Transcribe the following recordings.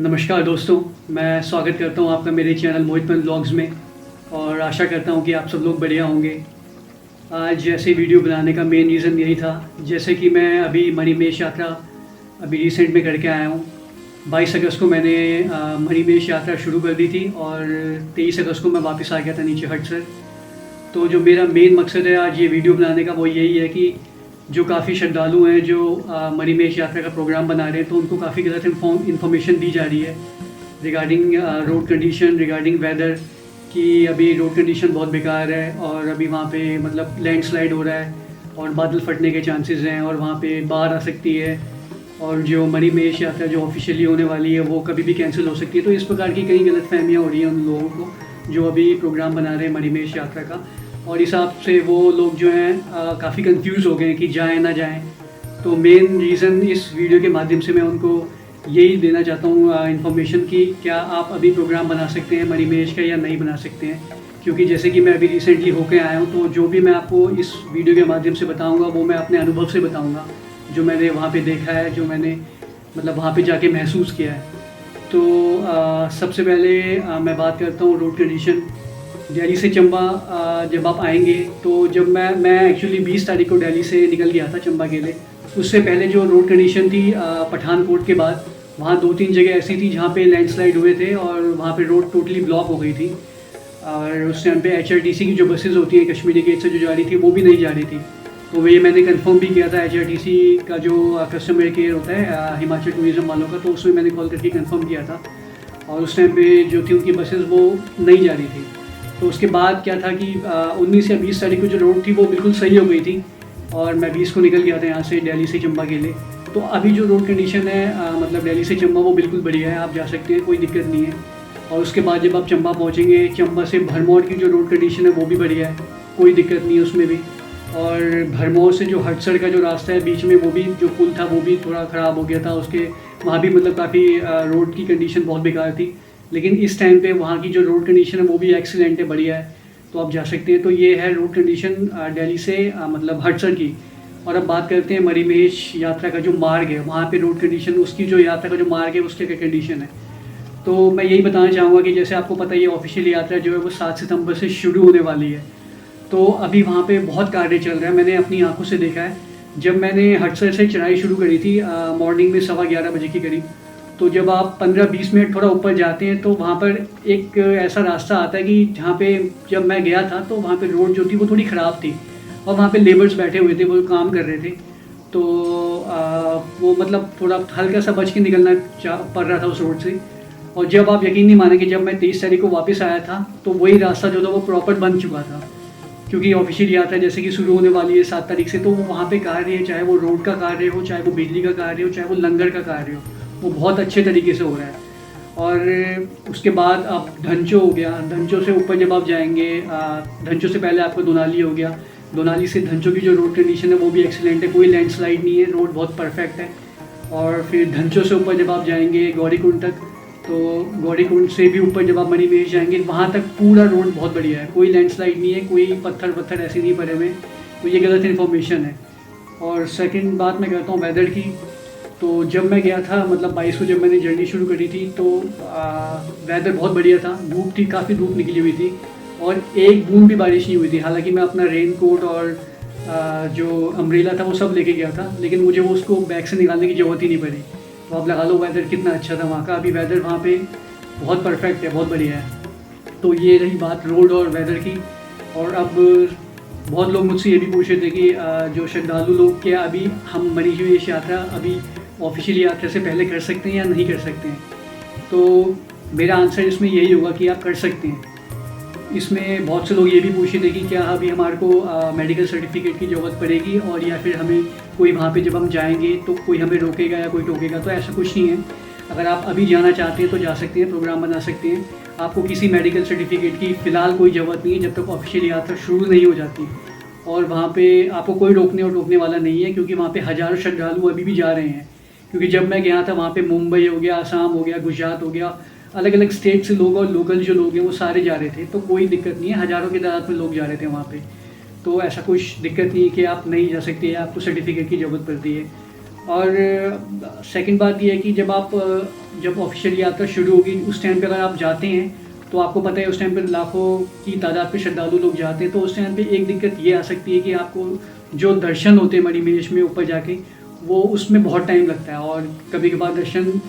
नमस्कार दोस्तों, मैं स्वागत करता हूँ आपका मेरे चैनल मोहितमल व्लॉग्स में और आशा करता हूँ कि आप सब लोग बढ़िया होंगे। आज ऐसे वीडियो बनाने का मेन रीज़न यही था, जैसे कि मैं अभी मणिमहेश यात्रा अभी रिसेंट में करके आया हूँ। 22 अगस्त को मैंने मणिमहेश यात्रा शुरू कर दी थी और 23 अगस्त को मैं वापस आ गया था नीचे हटसर। तो जो मेरा मेन मकसद है आज ये वीडियो बनाने का वो यही है कि जो काफ़ी श्रद्धालु हैं जो मणिमहेश यात्रा का प्रोग्राम बना रहे हैं, तो उनको काफ़ी गलत इन्फॉर्मेशन दी जा रही है regarding road condition, regarding weather, कि अभी रोड कंडीशन बहुत बेकार है और अभी वहाँ पे मतलब लैंडस्लाइड हो रहा है और बादल फटने के चांसेस हैं और वहाँ पे बाढ़ आ सकती है और जो मणिमहेश यात्रा जो ऑफिशियली होने वाली है वो कभी भी कैंसिल हो सकती है। तो इस प्रकार की कई गलतफहमियाँ हो रही हैं उन लोगों को जो अभी प्रोग्राम बना रहे हैं मणिमहेश यात्रा का, और इस हिसाब से वो लोग जो हैं काफ़ी कंफ्यूज हो गए हैं कि जाएं ना जाएं। तो मेन रीज़न इस वीडियो के माध्यम से मैं उनको यही देना चाहता हूँ इन्फॉर्मेशन कि क्या आप अभी प्रोग्राम बना सकते हैं मणिमहेश का या नहीं बना सकते हैं। क्योंकि जैसे कि मैं अभी रिसेंटली होके आया हूँ, तो जो भी मैं आपको इस वीडियो के माध्यम से बताऊँगा वो मैं अपने अनुभव से बताऊँगा, जो मैंने वहाँ पर देखा है, जो मैंने मतलब वहाँ पर जाके महसूस किया है। तो सबसे पहले मैं बात करता हूँ रोड कंडीशन। दिल्ली से चंबा जब आप आएंगे तो जब मैं एक्चुअली 20 तारीख को दिल्ली से निकल गया था चंबा के लिए। उससे पहले जो रोड कंडीशन थी पठानकोट के बाद, वहाँ 2-3 जगह ऐसी थी जहाँ पे लैंडस्लाइड हुए थे और वहाँ पे रोड टोटली ब्लॉक हो गई थी। और उस टाइम पे HRTC की जो बसेज़ होती हैं कश्मीरी गेट से जो जा रही थी वो भी नहीं जा रही थी। तो ये मैंने कंफर्म भी किया था HRTC का जो कस्टमर केयर होता है हिमाचल टूरिज़्म वालों का, तो उसमें मैंने कॉल करके कंफर्म किया था और उस टाइम पे जो थी उनकी बसेज़ वो नहीं जा रही थी। तो उसके बाद क्या था कि 19 या 20 तारीख को जो रोड थी वो बिल्कुल सही हो गई थी और मैं 20 को निकल गया था यहाँ से दिल्ली से चंबा के लिए। तो अभी जो रोड कंडीशन है मतलब दिल्ली से चंबा वो बिल्कुल बढ़िया है, आप जा सकते हैं, कोई दिक्कत नहीं है। और उसके बाद जब आप चंबा पहुँचेंगे, चंबा से भरमौर की जो रोड कंडीशन है वो भी बढ़िया है, कोई दिक्कत नहीं है उसमें भी। और भरमौर से जो हटसर का जो रास्ता है बीच में, वो भी जो पुल था वो भी थोड़ा ख़राब हो गया था, उसके वहाँ भी मतलब काफ़ी रोड की कंडीशन बहुत बेकार थी। लेकिन इस टाइम पे वहाँ की जो रोड कंडीशन है वो भी एक्सीलेंट है, बढ़िया है, तो आप जा सकते हैं। तो ये है रोड कंडीशन दिल्ली से मतलब हटसर की। और अब बात करते हैं मणिमहेश यात्रा का जो मार्ग है, वहाँ पे रोड कंडीशन, उसकी जो यात्रा का जो मार्ग है उसके क्या कंडीशन है। तो मैं यही बताना चाहूँगा कि जैसे आपको पता ही है ऑफिशियल यात्रा जो है वो 7 सितंबर से शुरू होने वाली है। तो अभी वहाँ पे बहुत कार्य चल रहा है, मैंने अपनी आंखों से देखा है। जब मैंने हटसर से चढ़ाई शुरू करी थी मॉर्निंग में 11:15 बजे के करीब, तो जब आप 15-20 मिनट थोड़ा ऊपर जाते हैं तो वहाँ पर एक ऐसा रास्ता आता है कि जहाँ पे जब मैं गया था तो वहाँ पे रोड जो थी वो थोड़ी ख़राब थी और वहाँ पे लेबर्स बैठे हुए थे, वो काम कर रहे थे। तो वो मतलब थोड़ा हल्का सा बच के निकलना पड़ रहा था उस रोड से। और जब आप यकीन नहीं मानेंगे, जब मैं 23 तारीख को वापस आया था तो वही रास्ता जो था वो प्रॉपर बन चुका था, क्योंकि ऑफिशियल यात्रा जैसे कि शुरू होने वाली है 7 तारीख से। तो वो वहाँ पे कार्य है, चाहे वो रोड का कार्य हो, चाहे वो बिजली का कार्य हो, चाहे वो लंगर का कार्य हो, वो बहुत अच्छे तरीके से हो रहा है। और उसके बाद आप धंचो हो गया, धंचो से ऊपर जब आप जाएंगे, धंचो से पहले आपको दोनाली हो गया, दोनाली से धंचो की जो रोड कंडीशन है वो भी एक्सीलेंट है, कोई लैंडस्लाइड नहीं है, रोड बहुत परफेक्ट है। और फिर धंचो से ऊपर जब आप जाएंगे गौरीकुंड तक, तो गौरीकुंड से भी ऊपर जब आप मणिमहेश जाएंगे वहाँ तक पूरा रोड बहुत बढ़िया है, कोई लैंडस्लाइड नहीं है, कोई पत्थर ऐसे नहीं पड़े हुए। तो ये गलत इन्फॉर्मेशन है। और सेकंड बात मैं करता हूँ वेदर की। तो जब मैं गया था मतलब 22 को जब मैंने जर्नी शुरू करी थी तो वेदर बहुत बढ़िया था, धूप थी, काफ़ी धूप निकली हुई थी और एक बूंद भी बारिश नहीं हुई थी। हालांकि मैं अपना रेन कोट और जो अम्ब्रेला था वो सब लेके गया था, लेकिन मुझे वो उसको बैग से निकालने की ज़रूरत ही नहीं पड़ी। तो आप लगा लो वेदर कितना अच्छा था वहाँ का। अभी वेदर वहाँ पे बहुत परफेक्ट है, बहुत बढ़िया है। तो ये रही बात रोड और वेदर की। और अब बहुत लोग मुझसे ये भी पूछ रहे थे कि जो श्रद्धालु लोग, क्या अभी हम मणिमहेश यात्रा अभी ऑफिशियल यात्रा से पहले कर सकते हैं या नहीं कर सकते हैं। तो मेरा आंसर इसमें यही होगा कि आप कर सकते हैं। इसमें बहुत से लोग ये भी पूछ रहे थे कि क्या अभी हमारे को मेडिकल सर्टिफिकेट की ज़रूरत पड़ेगी और या फिर हमें कोई वहाँ पे जब हम जाएंगे तो कोई हमें रोकेगा या कोई टोकेगा। तो ऐसा कुछ नहीं है, अगर आप अभी जाना चाहते हैं तो जा सकते हैं, प्रोग्राम बना सकते हैं। आपको किसी मेडिकल सर्टिफिकेट की फ़िलहाल कोई ज़रूरत नहीं है जब तक ऑफिशियल यात्रा शुरू नहीं हो जाती। और वहाँ पे आपको कोई रोकने और टोकने वाला नहीं है, क्योंकि वहाँ पे हज़ारों श्रद्धालु अभी भी जा रहे हैं। क्योंकि जब मैं गया था वहाँ पे मुंबई हो गया, आसाम हो गया, गुजरात हो गया, अलग अलग स्टेट से लोग और लोकल जो लोग हैं वो सारे जा रहे थे। तो कोई दिक्कत नहीं है, हज़ारों की तादाद में लोग जा रहे थे वहाँ पे। तो ऐसा कुछ दिक्कत नहीं है कि आप नहीं जा सकते या आपको सर्टिफिकेट की ज़रूरत पड़ती है। और सेकंड बात ये है कि जब ऑफिशियल यात्रा शुरू होगी उस टाइम पे अगर आप जाते हैं तो आपको पता है उस टाइम पे लाखों की तादाद पे श्रद्धालु लोग जाते हैं, तो उस टाइम पे एक दिक्कत ये आ सकती है कि आपको जो दर्शन होते हैं मणिमहेश में ऊपर जाके वो उसमें बहुत टाइम लगता है, और कभी कभार दर्शन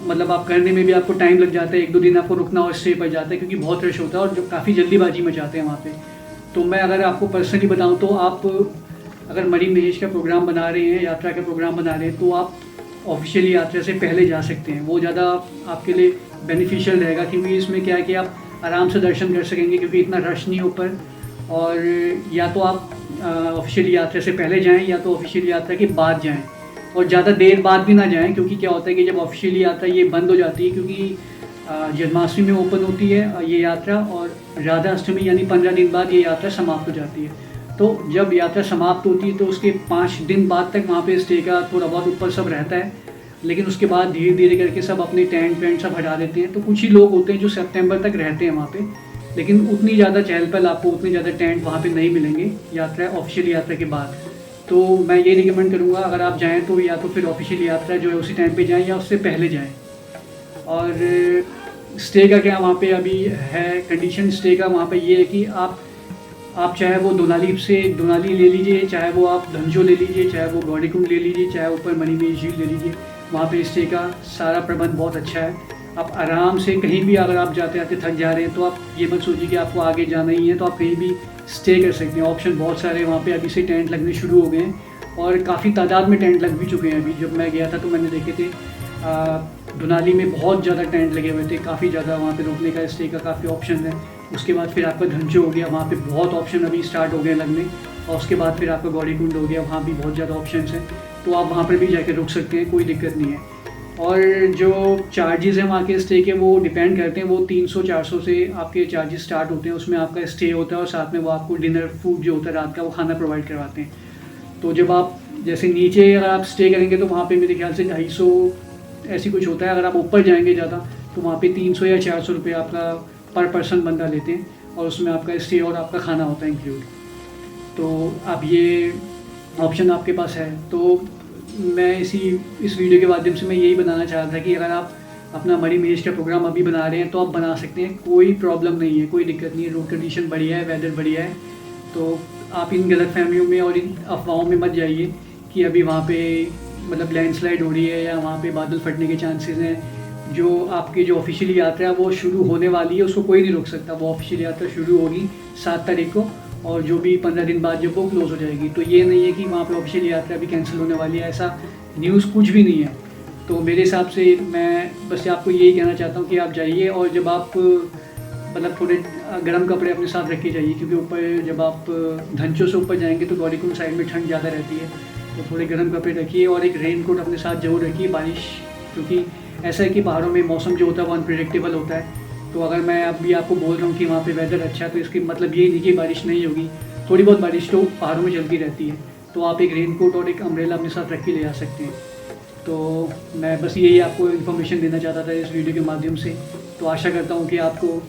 मतलब आप करने में भी आपको टाइम लग जाता है, 1-2 दिन आपको रुकना और स्टे पड़ जाता है क्योंकि बहुत रश होता है और जो काफ़ी जल्दीबाजी में जाते हैं वहाँ पे। तो मैं अगर आपको पर्सनली बताऊँ तो आप अगर मणिमहेश का प्रोग्राम बना रहे हैं, यात्रा का प्रोग्राम बना रहे हैं, तो आप ऑफिशियल यात्रा से पहले जा सकते हैं। वो ज़्यादा आपके लिए बेनिफिशियल रहेगा क्योंकि इसमें क्या है कि आप आराम से दर्शन कर सकेंगे क्योंकि इतना रश नहीं ऊपर। और या तो आप ऑफिशियल यात्रा से पहले जाएं या तो ऑफिशियल यात्रा के बाद जाएं, और ज़्यादा देर बाद भी ना जाएं क्योंकि क्या होता है कि जब ऑफिशियल यात्रा ये बंद हो जाती है क्योंकि जन्माष्टमी में ओपन होती है ये यात्रा, और राधा अष्टमी यानी 15 दिन बाद ये यात्रा समाप्त हो जाती है। तो जब यात्रा समाप्त होती है तो उसके 5 दिन बाद तक वहाँ पे स्टे का थोड़ा बहुत ऊपर सब रहता है, लेकिन उसके बाद धीरे धीरे करके सब अपने टेंट वेंट सब हटा देते हैं। तो कुछ ही लोग होते हैं जो सितंबर तक रहते हैं वहाँ पे, लेकिन उतनी ज़्यादा चहल पहल आपको उतने ज़्यादा टेंट वहाँ पे नहीं मिलेंगे यात्रा ऑफिशियल यात्रा के बाद। तो मैं ये रिकमेंड करूँगा अगर आप जाएँ तो या तो फिर ऑफिशियल यात्रा जो है उसी टाइम पे जाएँ या उससे पहले जाएँ। और स्टे का क्या वहाँ पे अभी है कंडीशन, स्टे का वहाँ पे ये है कि आप चाहे वो दोनाली ले लीजिए, चाहे वो आप धंजो ले लीजिए, चाहे वो गौरीकुंड ले लीजिए, चाहे ऊपर मणिमहेश झील ले लीजिए, वहाँ पे स्टे का सारा प्रबंध बहुत अच्छा है। आप आराम से कहीं भी अगर आप जाते आते थक जा रहे हैं तो आप ये मत सोचिए कि आपको आगे जाना ही है, तो आप कहीं भी स्टे कर सकते हैं। ऑप्शन बहुत सारे वहाँ पे अभी से टेंट लगने शुरू हो गए हैं और काफ़ी तादाद में टेंट लग भी चुके हैं। अभी जब मैं गया था तो मैंने देखे थे दुनाली में बहुत ज़्यादा टेंट लगे हुए थे, काफ़ी ज़्यादा वहाँ पे रुकने का स्टे का काफ़ी ऑप्शन है। उसके बाद फिर आपका धंजो हो गया, वहाँ पे बहुत ऑप्शन अभी स्टार्ट हो गए लगने, और उसके बाद फिर आपका गौरीकुंड हो गया, वहाँ भी बहुत ज़्यादा ऑप्शन हैं, तो आप वहाँ पर भी जाकर रुक सकते हैं, कोई दिक्कत नहीं है। और जो चार्जेस हैं वहाँ के स्टे के वो डिपेंड करते हैं, वो 300-400 से आपके चार्जेस स्टार्ट होते हैं, उसमें आपका स्टे होता है और साथ में वो आपको डिनर फूड जो होता है रात का वो खाना प्रोवाइड करवाते हैं। तो जब आप जैसे नीचे अगर आप स्टे करेंगे तो वहाँ पे मेरे ख्याल से 250 ऐसी कुछ होता है, अगर आप ऊपर जाएंगे ज़्यादा तो वहाँ पे 300 या 400 रुपये आपका पर पर्सन बंदा लेते हैं, और उसमें आपका स्टे और आपका खाना होता है इंक्लूड। तो अब ये ऑप्शन आपके पास है। तो मैं इस वीडियो के माध्यम से मैं यही बताना चाह रहा था कि अगर आप अपना मणिमहेश का प्रोग्राम अभी बना रहे हैं तो आप बना सकते हैं, कोई प्रॉब्लम नहीं है, कोई दिक्कत नहीं है, रोड कंडीशन बढ़िया है, वेदर बढ़िया है। तो आप इन गलतफहमियों में और इन अफवाहों में मत जाइए कि अभी वहाँ पे मतलब लैंडस्लाइड हो रही है या वहाँ पे बादल फटने के चांसेस हैं। जो आपकी जो ऑफिशियल यात्रा है वो शुरू होने वाली है, उसको कोई नहीं रोक सकता। वो ऑफिशियल यात्रा शुरू होगी 7 तारीख को, और जो भी 15 दिन बाद जब वो क्लोज हो जाएगी। तो ये नहीं है कि वहाँ पे ऑफिशियल यात्रा भी कैंसिल होने वाली है, ऐसा न्यूज़ कुछ भी नहीं है। तो मेरे हिसाब से मैं बस आपको यही कहना चाहता हूँ कि आप जाइए, और जब आप मतलब थोड़े गर्म कपड़े अपने साथ रख के जाइए, क्योंकि ऊपर जब आप धंचों से ऊपर जाएंगे तो गौरीकुंड साइड में ठंड ज़्यादा रहती है, तो थोड़े गर्म कपड़े रखिए और एक रेन कोट अपने साथ जरूर रखिए। बारिश, क्योंकि ऐसा है कि पहाड़ों में मौसम जो होता है वो अनप्रेडिक्टेबल होता है। तो अगर मैं अभी आपको बोल रहा हूँ कि वहाँ पे वेदर अच्छा है तो इसके मतलब ये नहीं कि बारिश नहीं होगी, थोड़ी बहुत बारिश तो पहाड़ों में चलती रहती है। तो आप एक रेन कोट और एक अम्ब्रेला अपने साथ रख के ले आ सकते हैं। तो मैं बस यही आपको इन्फॉर्मेशन देना चाहता था इस वीडियो के माध्यम से। तो आशा करता हूँ कि आपको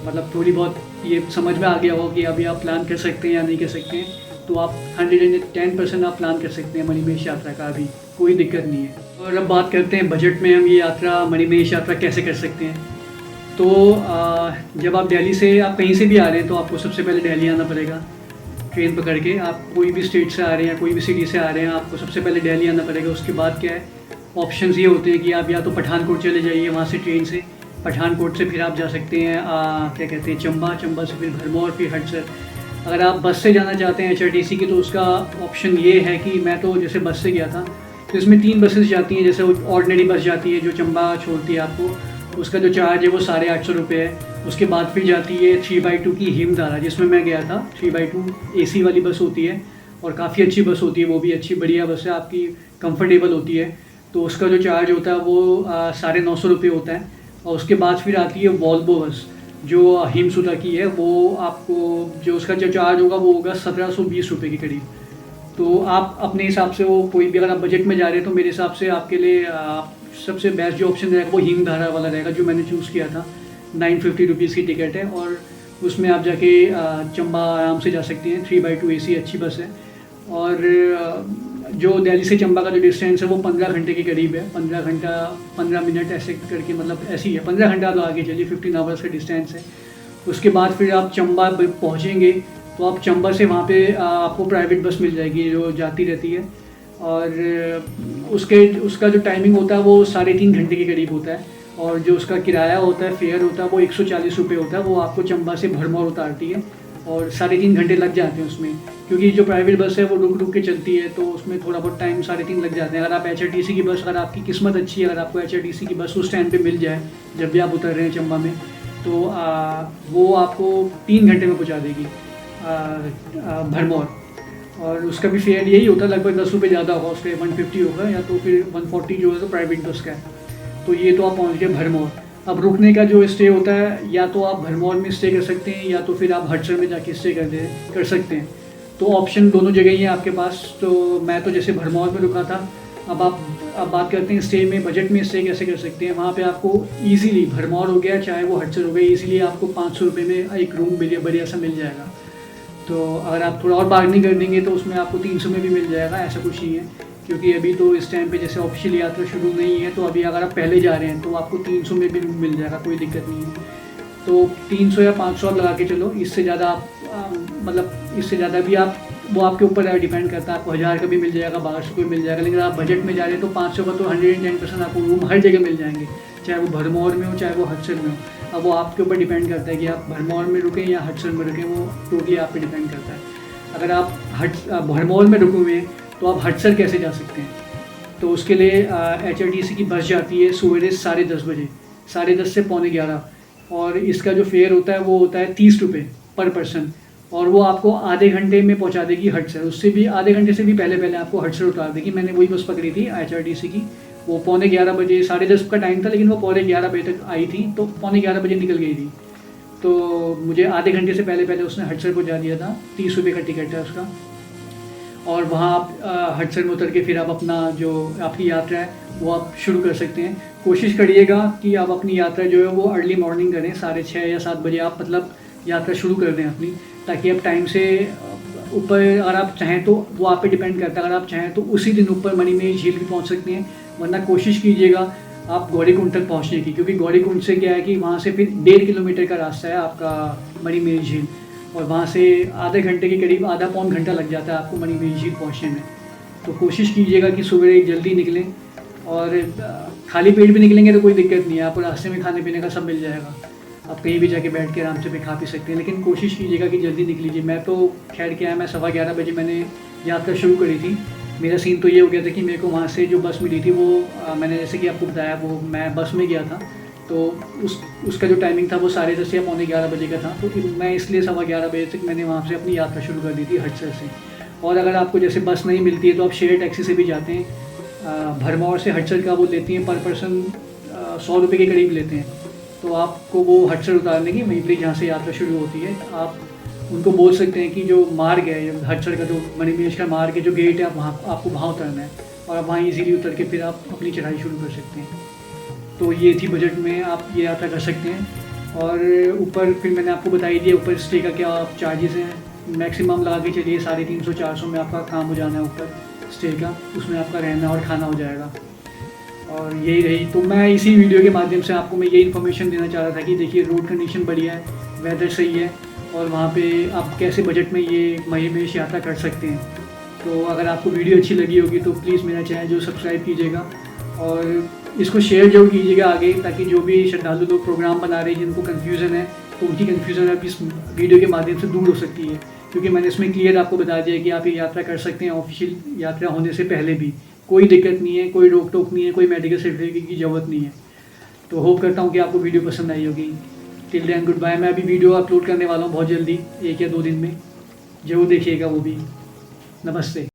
मतलब थोड़ी बहुत ये समझ में आ गया हो कि अभी आप प्लान कर सकते हैं या नहीं कर सकते हैं। तो आप 110% आप प्लान कर सकते हैं मणिमहेश यात्रा का, अभी कोई दिक्कत नहीं है। और अब बात करते हैं बजट में हम ये यात्रा मणिमहेश यात्रा कैसे कर सकते हैं। तो जब आप दिल्ली से आप कहीं से भी आ रहे हैं तो आपको सबसे पहले दिल्ली आना पड़ेगा ट्रेन पकड़ के। आप कोई भी स्टेट से आ रहे हैं, कोई भी सिटी से आ रहे हैं, आपको सबसे पहले दिल्ली आना पड़ेगा। उसके बाद क्या है, ऑप्शंस ये होते हैं कि आप या तो पठानकोट चले जाइए, वहाँ से ट्रेन से पठानकोट से फिर आप जा सकते हैं क्या कहते हैं चंबा से फिर भरमौर, फिर हडसर। अगर आप बस से जाना चाहते हैं HRTC की तो उसका ऑप्शन ये है कि मैं तो जैसे बस से गया था तो इसमें 3 बसेस जाती हैं। जैसे ऑर्डिनरी बस जाती है जो चंबा छोड़ती है आपको, उसका जो चार्ज है वो 850 रुपये है। उसके बाद फिर जाती है 3x2 की हिमधारा, जिसमें मैं गया था। 3x2 AC वाली बस होती है और काफ़ी अच्छी बस होती है, वो भी अच्छी बढ़िया बस है, आपकी कंफर्टेबल होती है। तो उसका जो चार्ज होता है वो 950 रुपये होता है। और उसके बाद फिर आती है वॉल्वो बस जो हिमसुता की है, वो आपको जो उसका जो चार्ज होगा वो होगा 1720 रुपये के करीब। तो आप अपने हिसाब से वो कोई भी अगर आप बजट में जा रहे हैं तो मेरे हिसाब से आपके लिए सबसे बेस्ट जो ऑप्शन रहेगा वो हिमधारा वाला रहेगा, जो मैंने चूज़ किया था। 950 रुपीज़ की टिकट है और उसमें आप जाके चंबा आराम से जा सकते हैं। 3x2 AC अच्छी बस है। और जो दिल्ली से चंबा का जो डिस्टेंस है वो 15 घंटे के करीब है। 15 घंटा 15 मिनट ऐसे करके, मतलब ऐसी ही है, 15 घंटा तो आगे चलिए, 15 आवर्स का डिस्टेंस है। उसके बाद फिर आप चंबा पहुँचेंगे तो आप चंबा से वहाँ पे आपको प्राइवेट बस मिल जाएगी जो जाती रहती है, और उसका जो टाइमिंग होता है वो 3.5 घंटे के करीब होता है, और जो उसका किराया होता है, फेयर होता है, वो 140 रुपये होता है। वो आपको चंबा से भरमौर उतारती है और 3.5 घंटे लग जाते हैं उसमें, क्योंकि जो प्राइवेट बस है वो रुक रुक के चलती है, तो उसमें थोड़ा बहुत टाइम 3.5 लग जाते हैं। अगर आप HRTC की बस, अगर आपकी किस्मत अच्छी है, अगर आपको HRTC की बस उस टाइम पे मिल जाए जब भी आप उतर रहे हैं चंबा में, तो वो आपको 3 घंटे में पहुंचा देगी भरमौर। और उसका भी फेयर यही होता है, लगभग 10 रुपये ज़्यादा होगा, उसका 150 होगा, या तो फिर 140 जो है तो प्राइवेट बस का है। तो ये तो आप पहुँच गए भरमौर। अब रुकने का जो स्टे होता है, या तो आप भरमौर में स्टे कर सकते हैं, या तो फिर आप हडसन में जाके स्टे कर सकते हैं। तो ऑप्शन दोनों जगह ही है आपके पास। तो मैं तो जैसे भरमौर में रुका था। अब बात करते हैं स्टे में, बजट में स्टे कैसे कर सकते हैं। वहाँ पे आपको इजीली, भरमौर हो गया चाहे वो हडसन हो गया, इजीली आपको 500 रुपये में एक रूम बढ़िया सा मिल जाएगा। तो अगर आप थोड़ा और बार्गेनिंग कर देंगे तो उसमें आपको 300 में भी मिल जाएगा, ऐसा कुछ नहीं है। क्योंकि अभी तो इस टाइम पे जैसे ऑफिशियल यात्रा शुरू नहीं है, तो अभी अगर आप पहले जा रहे हैं तो आपको 300 में भी मिल जाएगा, कोई दिक्कत नहीं है। तो 300 या 500 आप लगा के चलो, इससे ज़्यादा आप मतलब इससे ज़्यादा भी आप, वो आपके ऊपर डिपेंड करता है। आपको 1000 का भी मिल जाएगा, 1200 का भी मिल जाएगा, लेकिन आप बजट में जा रहे हैं तो 500 का तो 110% आपको रूम हर जगह मिल जाएंगे, चाहे वो भरमौर में हो चाहे वो हडसन में हो। अब वो आपके ऊपर डिपेंड करता है कि आप भरमौर में रुकें या हडसन में रुकें, वो टोटली आप पे डिपेंड करता है। अगर आप भरमौर में रुके हुए हैं तो आप हडसन कैसे जा सकते हैं। तो उसके लिए HRTC की बस जाती है सवेरे 10:30 बजे, 10:30 से 11:15, और इसका जो फेयर होता है वो होता है 30 रुपये पर पर्सन, और वो आपको आधे घंटे में पहुंचा देगी हडसन। उससे भी आधे घंटे से भी पहले आपको हडसन उतार देगी। मैंने वही बस पकड़ी थी HRTC की, वो 11:15 बजे, 10:30 का टाइम था, लेकिन वो 11:15 बजे तक आई थी, तो 11:15 बजे निकल गई थी। तो मुझे आधे घंटे से पहले उसने हडसन पहुँचा दिया था। 30 रुपये का टिकट है उसका, और वहाँ आप हडसन में उतर के फिर आप अपना जो आपकी यात्रा है वो आप शुरू कर सकते हैं। कोशिश करिएगा कि आप अपनी यात्रा जो है वो अर्ली मॉर्निंग करें, 6:30 या 7 बजे आप मतलब यात्रा शुरू कर दें अपनी, ताकि आप टाइम से ऊपर, अगर आप चाहें तो वो आप पे डिपेंड करता है, अगर आप चाहें तो उसी दिन ऊपर मणिमहेश झील भी पहुँच सकते हैं, वरना कोशिश कीजिएगा आप गौरीकुंड तक पहुँचने की, क्योंकि गौरीकुंड से क्या है कि वहाँ से फिर 1.5 किलोमीटर का रास्ता है आपका मणिमहेश झील, और वहाँ से आधे घंटे के करीब, आधा पौन घंटा लग जाता है आपको मणिमहेश झील पहुँचने में। तो कोशिश कीजिएगा कि सुबह जल्दी निकलें, और खाली पेट भी निकलेंगे तो कोई दिक्कत नहीं है, आपको रास्ते में खाने पीने का सब मिल जाएगा, आप कहीं भी जाके बैठ के आराम से भी खा पी सकते हैं। लेकिन कोशिश कीजिएगा कि जल्दी निकलीजिए। मैं तो खैर क्या है, मैं 11:15 बजे मैंने यात्रा शुरू करी थी। मेरा सीन तो ये हो गया था कि मेरे को वहाँ से जो बस मिली थी वो मैंने जैसे कि आपको बताया, वो मैं बस में गया था, तो उसका जो टाइमिंग था वो 10:30 या 11:15 बजे का था। तो मैं इसलिए 11:15 बजे तक मैंने वहाँ से अपनी यात्रा शुरू कर दी थी हडसन से। और अगर आपको जैसे बस नहीं मिलती है तो आप शेयर टैक्सी से भी जाते हैं। भरमौर से हडसन का वो लेती हैं पर पर्सन 100 रुपये के करीब लेते हैं। तो आपको वो हडसन उतारने की वहीं पर जहाँ से यात्रा शुरू होती है, आप उनको बोल सकते हैं कि जो मार्ग है हडसन का, जो मणिमहेश का मार्ग है, जो गेट है, आप वहाँ आपको वहाँ उतरना है, और आप वहाँ ईजीली उतर के फिर आप अपनी चढ़ाई शुरू कर सकते हैं। तो ये थी बजट में आप ये यात्रा कर सकते हैं। और ऊपर फिर मैंने आपको बताई दिया ऊपर स्टे का क्या चार्जेस हैं। मैक्सिमम लगा के चलिए 350-400 में आपका काम हो जाना है ऊपर स्टे का, उसमें आपका रहना और खाना हो जाएगा। और यही रही, तो मैं इसी वीडियो के माध्यम से आपको मैं ये इन्फॉर्मेशन देना चाह रहा था कि देखिए रोड कंडीशन बढ़िया है, वेदर सही है, और वहाँ पे आप कैसे बजट में ये मणिमहेश यात्रा कर सकते हैं। तो अगर आपको वीडियो अच्छी लगी होगी तो प्लीज़ मेरा चैनल जो सब्सक्राइब कीजिएगा, और इसको शेयर जरूर कीजिएगा आगे, ताकि जो भी श्रद्धालु लोग प्रोग्राम बना रहे हैं जिनको कन्फ्यूज़न है, तो उनकी कन्फ्यूज़न अब इस वीडियो के माध्यम से दूर हो सकती है। क्योंकि मैंने इसमें क्लियर आपको बता दिया कि आप ये यात्रा कर सकते हैं ऑफिशियल यात्रा होने से पहले भी, कोई दिक्कत नहीं है, कोई रोक टोक नहीं है, कोई मेडिकल सर्टिफिकेट की ज़रूरत नहीं है। तो होप करता हूँ कि आपको वीडियो पसंद आई होगी। Till then goodbye. मैं अभी वीडियो अपलोड करने वाला हूँ बहुत जल्दी, 1 या 2 दिन में, ज़रूर देखिएगा वो भी। नमस्ते।